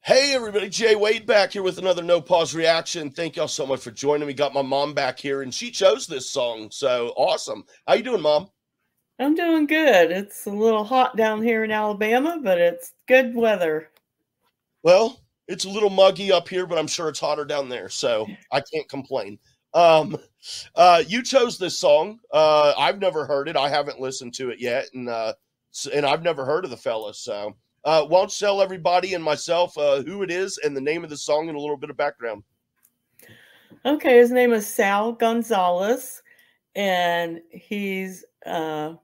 Hey everybody, Jay Wade back here with another No Pause reaction. Thank y'all so much for joining me. Got my mom back here and she chose this song, so awesome. How you doing, Mom? I'm doing good. It's a little hot down here in Alabama, but it's good weather. Well, it's a little muggy up here, but I'm sure it's hotter down there, so I can't complain. You chose this song. I've never heard it. I haven't listened to it yet, and I've never heard of the fella, so why don't you tell everybody and myself who it is and the name of the song and a little bit of background. Okay, his name is Sal Gonzalez, and he's, let's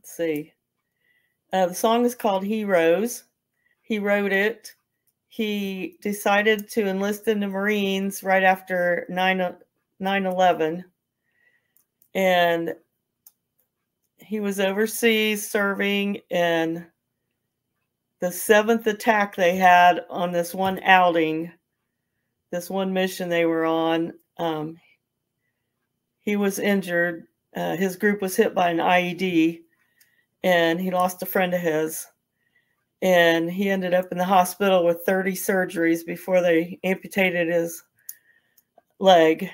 see, the song is called Heroes. He wrote it. He decided to enlist in the Marines right after 9/11, and he was overseas serving in the 7th attack they had on this one outing, this one mission they were on. He was injured. His group was hit by an IED, and he lost a friend of his. And he ended up in the hospital with 30 surgeries before they amputated his leg.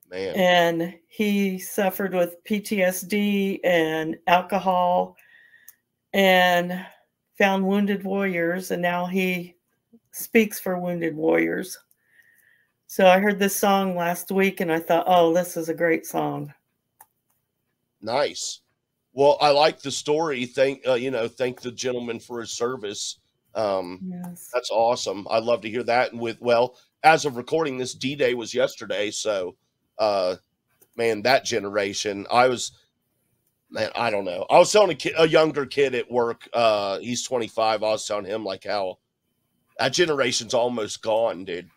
Man. And he suffered with PTSD and alcohol and found wounded warriors. And now he speaks for wounded warriors. So I heard this song last week and I thought, oh, this is a great song. Nice. Well, I like the story. Thank the gentleman for his service. Yes. That's awesome. I'd love to hear that. And as of recording this, D-Day was yesterday. So, man, that generation, I don't know. I was telling a younger kid at work, he's 25. I was telling him like how that generation's almost gone, dude.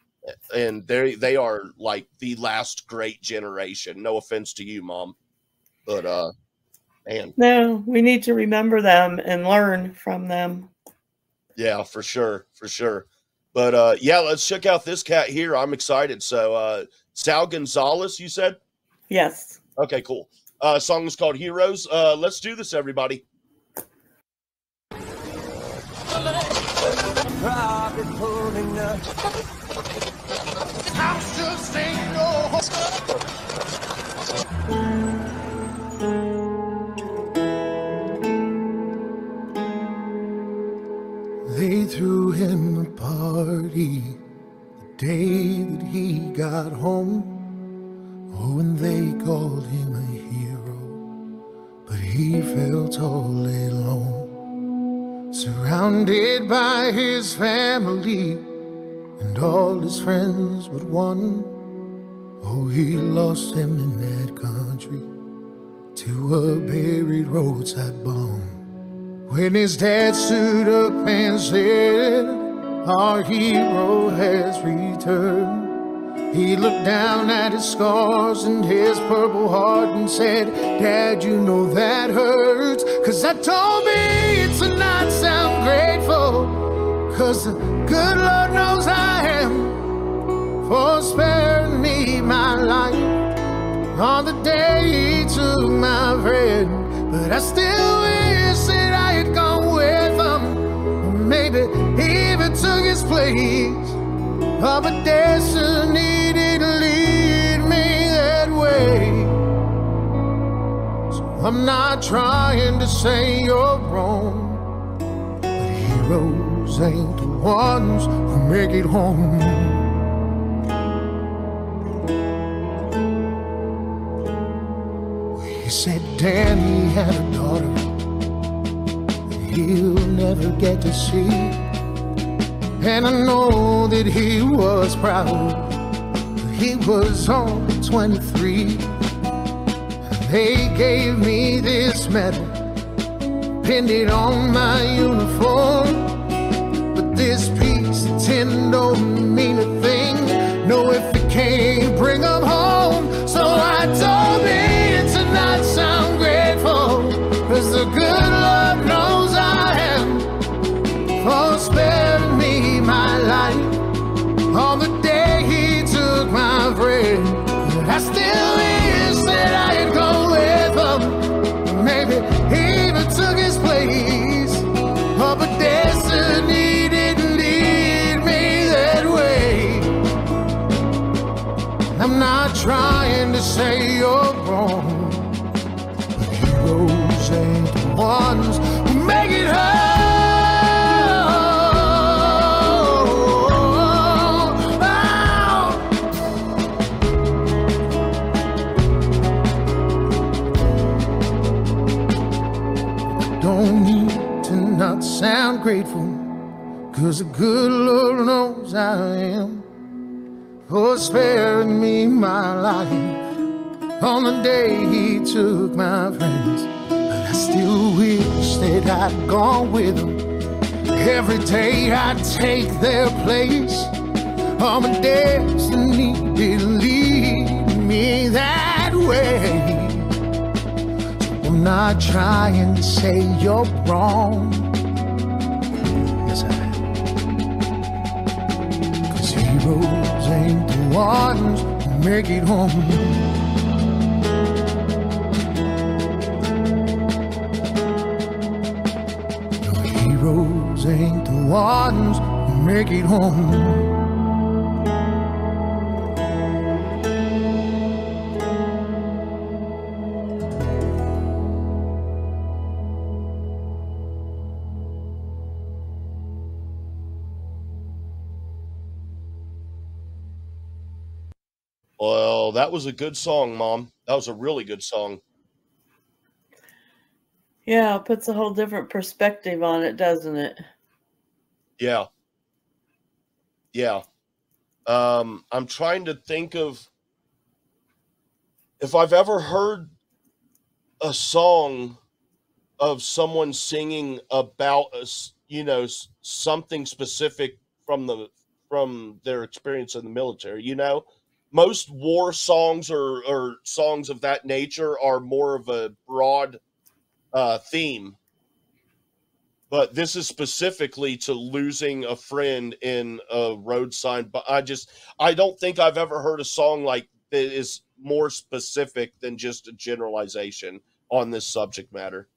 And they are like the last great generation. No offense to you, Mom, but, man. No, we need to remember them and learn from them. Yeah, for sure. But yeah, let's check out this cat here. I'm excited. So Sal Gonzalez, you said? Yes. Okay, cool. Song is called Heroes. Let's do this, everybody. They threw him a party the day that he got home. Oh, and they called him a hero, but he felt all alone. Surrounded by his family and all his friends but one. Oh, he lost him in that country to a buried roadside bomb. When his dad stood up and said, our hero has returned, he looked down at his scars and his purple heart and said, Dad, you know that hurts, 'cause that told me it's to not sound grateful, 'cause the good Lord knows I am, for sparing me my life on the day he took my friend. But I still wish that I had gone with him, or maybe even took his place. Oh, but destiny didn't lead me that way. So I'm not trying to say you're wrong, but heroes ain't the ones who make it home. He said Danny had a daughter that he'll never get to see, and I know that he was proud, but he was only 23. And they gave me this medal, pinned it on my uniform, but this piece of tin don't mean a thing, no, if it can't bring them home. So I told me to not sound grateful, 'cause the good Lord knows I am, for sparing me my life on the day he took my friend. But I still wish that I had gone with him, maybe even took his place. Oh, but destiny didn't don't need to not sound grateful, 'cause the good Lord knows I am for sparing me my life on the day he took my friends. But I still wish that I'd gone with them. Every day I'd take their place. All my destiny did lead me that way. So I'm not trying to say you're wrong. Yes, I am. 'Cause heroes ain't the ones who make it home. Heroes ain't the ones who make it home. Well, that was a good song, Mom. That was a really good song. Yeah, it puts a whole different perspective on it, doesn't it? Yeah. Yeah. I'm trying to think of if I've ever heard a song of someone singing about us, something specific from their experience in the military. Most war songs or songs of that nature are more of a broad theme, but this is specifically to losing a friend in a road sign. But I don't think I've ever heard a song like that is more specific than just a generalization on this subject matter.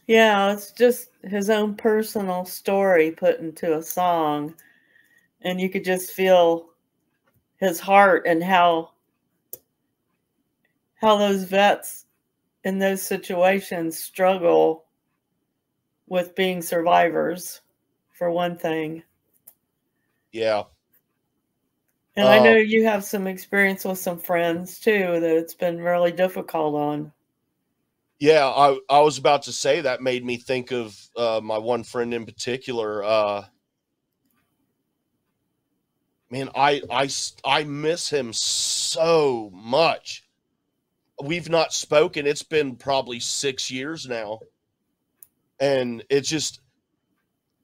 Yeah, it's just his own personal story put into a song, and you could just feel his heart and how those vets in those situations struggle with being survivors, for one thing. Yeah. And I know you have some experience with some friends too that it's been really difficult on. Yeah, I was about to say that made me think of my one friend in particular. Man, I miss him so much. We've not spoken. It's been probably 6 years now. And it's just,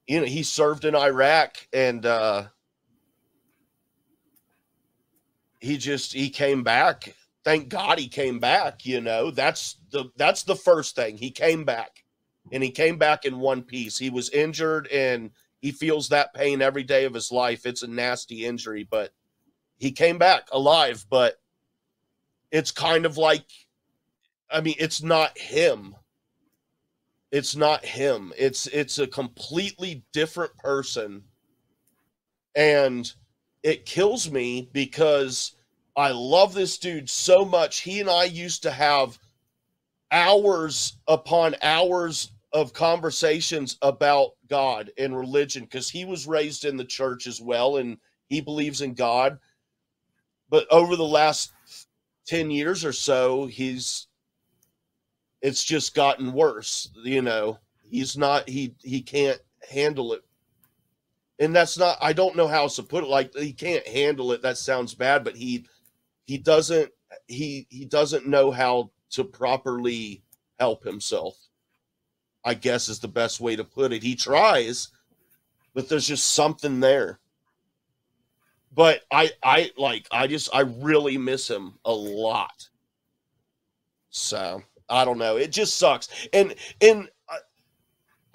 he served in Iraq, and he came back. Thank God he came back. That's the first thing. He came back, and he came back in one piece. He was injured, and he feels that pain every day of his life. It's a nasty injury, but he came back alive. But it's kind of like, it's not him. It's not him. It's a completely different person. And it kills me because I love this dude so much. He and I used to have hours upon hours of conversations about God and religion, because he was raised in the church as well, and he believes in God. But over the last 10 years or so, it's just gotten worse. He can't handle it. And that's not, I don't know how else to put it. Like, he can't handle it. That sounds bad, but he doesn't know how to properly help himself, I guess, is the best way to put it. He tries, but there's just something there. But I really miss him a lot. So I don't know. It just sucks. And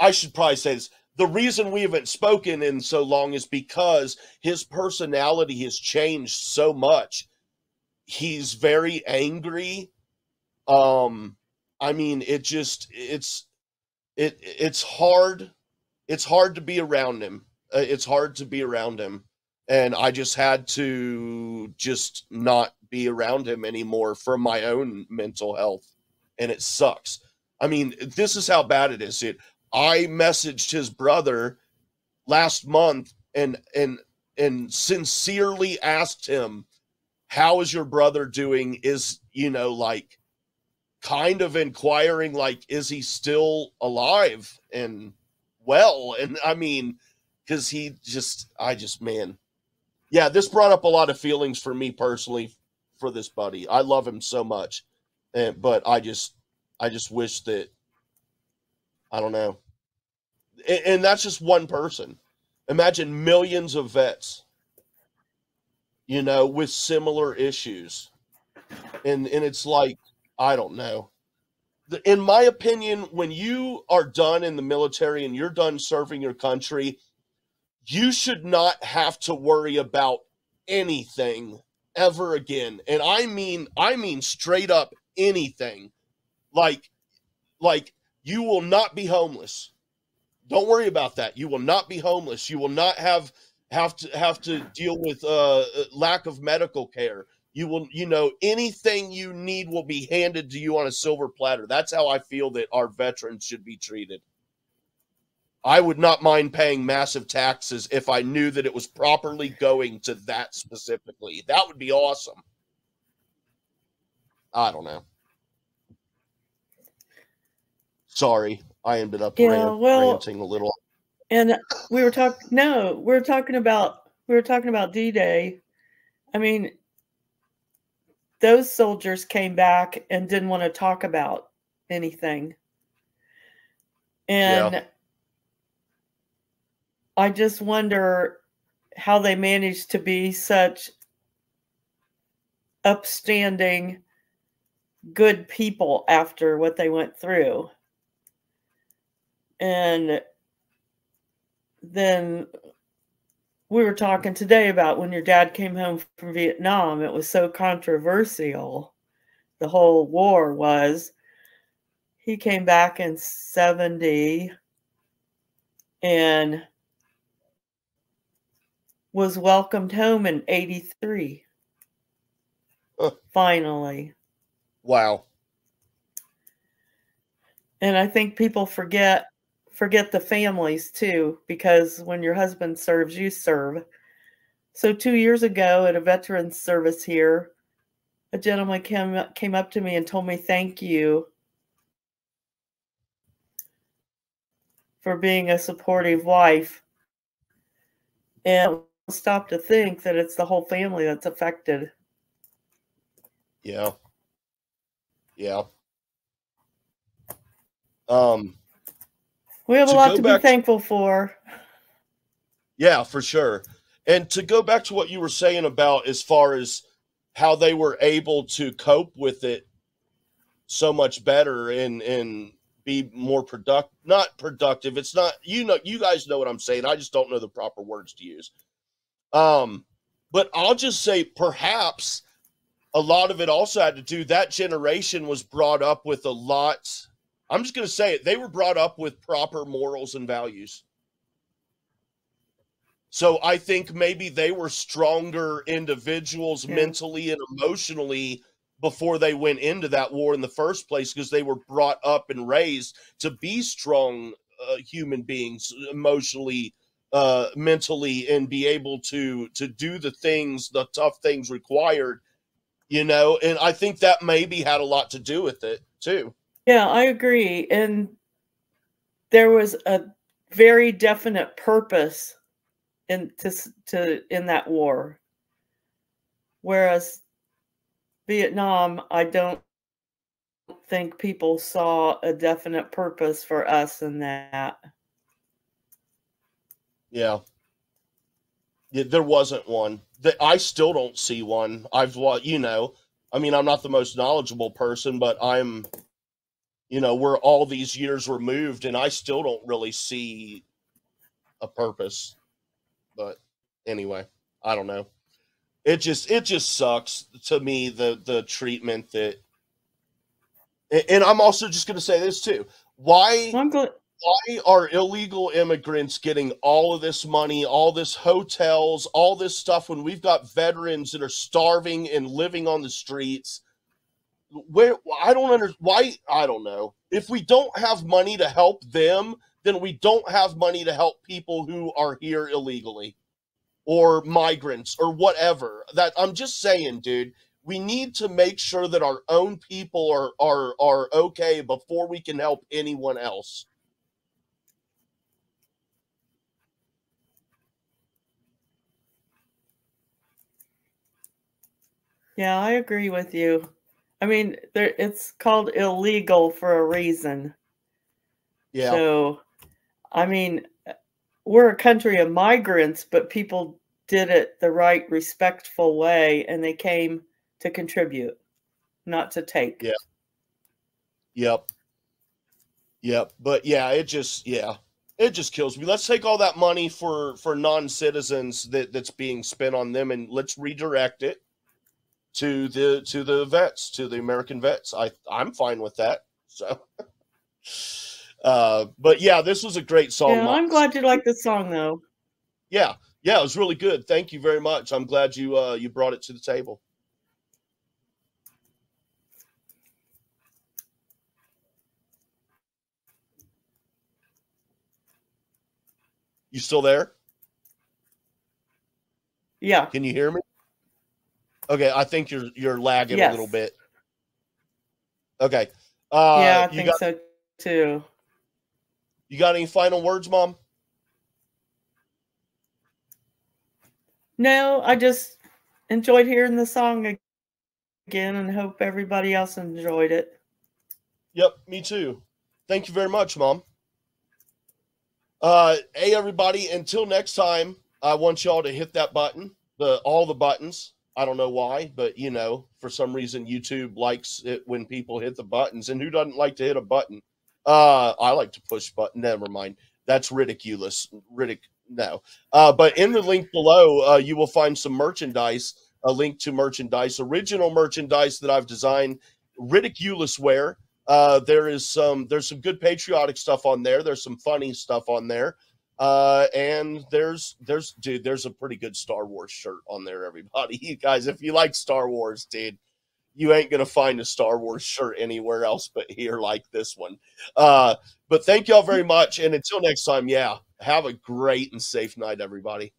I should probably say this. The reason we haven't spoken in so long is because his personality has changed so much. He's very angry. It's hard. It's hard to be around him. It's hard to be around him. And I just had to just not be around him anymore for my own mental health. And it sucks. This is how bad it is. I messaged his brother last month and sincerely asked him, how is your brother doing? kind of inquiring, like, is he still alive and well? And I mean, because man, yeah, this brought up a lot of feelings for me personally for this buddy. I love him so much, but I just wish that, I don't know, and that's just one person. Imagine millions of vets, with similar issues, and it's like, I don't know. In my opinion, when you are done in the military and you're done serving your country, you should not have to worry about anything ever again. And I mean straight up anything. Like you will not be homeless. Don't worry about that. You will not be homeless. You will not have to deal with lack of medical care. You will, anything you need will be handed to you on a silver platter. That's how I feel that our veterans should be treated. I would not mind paying massive taxes if I knew that it was properly going to that specifically. That would be awesome. I don't know. Sorry, I ended up ranting a little. And we were talking about D-Day. I mean, those soldiers came back and didn't want to talk about anything. And I just wonder how they managed to be such upstanding, good people after what they went through. And then we were talking today about when your dad came home from Vietnam. It was so controversial. The whole war was. He came back in 70 and was welcomed home in 83. Finally. Wow. And I think people forget the families too, because when your husband serves, you serve. So 2 years ago at a veterans service here, a gentleman came up to me and told me thank you for being a supportive wife. And I stop to think that it's the whole family that's affected. Yeah. Yeah. We have a lot to be thankful for. Yeah, for sure. And to go back to what you were saying about as far as how they were able to cope with it so much better and be more not productive. It's not, you guys know what I'm saying. I just don't know the proper words to use. But I'll just say perhaps a lot of it also had to do, that generation was brought up with a lot. I'm just going to say it. They were brought up with proper morals and values. So I think maybe they were stronger individuals mentally and emotionally before they went into that war in the first place, because they were brought up and raised to be strong human beings emotionally, mentally, and be able to do the tough things required, and I think that maybe had a lot to do with it too. Yeah, I agree. And there was a very definite purpose in that war. Whereas Vietnam, I don't think people saw a definite purpose for us in that. Yeah, there wasn't one. I still don't see one. I mean, I'm not the most knowledgeable person, but I'm, we're all these years removed, and I still don't really see a purpose. But anyway, I don't know. It just sucks to me, the treatment that, and I'm also just going to say this too. Why are illegal immigrants getting all of this money, all this hotels, all this stuff, when we've got veterans that are starving and living on the streets? I don't know. If we don't have money to help them, then we don't have money to help people who are here illegally or migrants or whatever. That I'm just saying, dude, we need to make sure that our own people are okay before we can help anyone else. Yeah, I agree with you. I mean, it's called illegal for a reason. Yeah. So, I mean, we're a country of migrants, but people did it the right, respectful way, and they came to contribute, not to take. Yeah. Yep. Yep. But yeah, it just kills me. Let's take all that money for non-citizens that's being spent on them, and let's redirect it to the vets, to the American vets. I'm fine with that. So but yeah, this was a great song. Yeah, I'm glad you like this song though. Yeah, it was really good. Thank you very much. I'm glad you brought it to the table. You still there? Yeah. Can you hear me? Okay, I think you're lagging a little bit. Okay. Yeah, I think so too. You got any final words, Mom? No, I just enjoyed hearing the song again and hope everybody else enjoyed it. Yep, me too. Thank you very much, Mom. Hey, everybody, until next time, I want y'all to hit that button, all the buttons. I don't know why, but, for some reason, YouTube likes it when people hit the buttons. And who doesn't like to hit a button? I like to push button. Never mind. That's ridiculous. No. But in the link below, you will find some merchandise, a link to merchandise, original merchandise that I've designed, ridiculous wear. There's some good patriotic stuff on there. There's some funny stuff on there. And there's a pretty good Star Wars shirt on there, everybody. You guys, if you like Star Wars, dude, you ain't going to find a Star Wars shirt anywhere else but here like this one. But thank y'all very much. And until next time, have a great and safe night, everybody.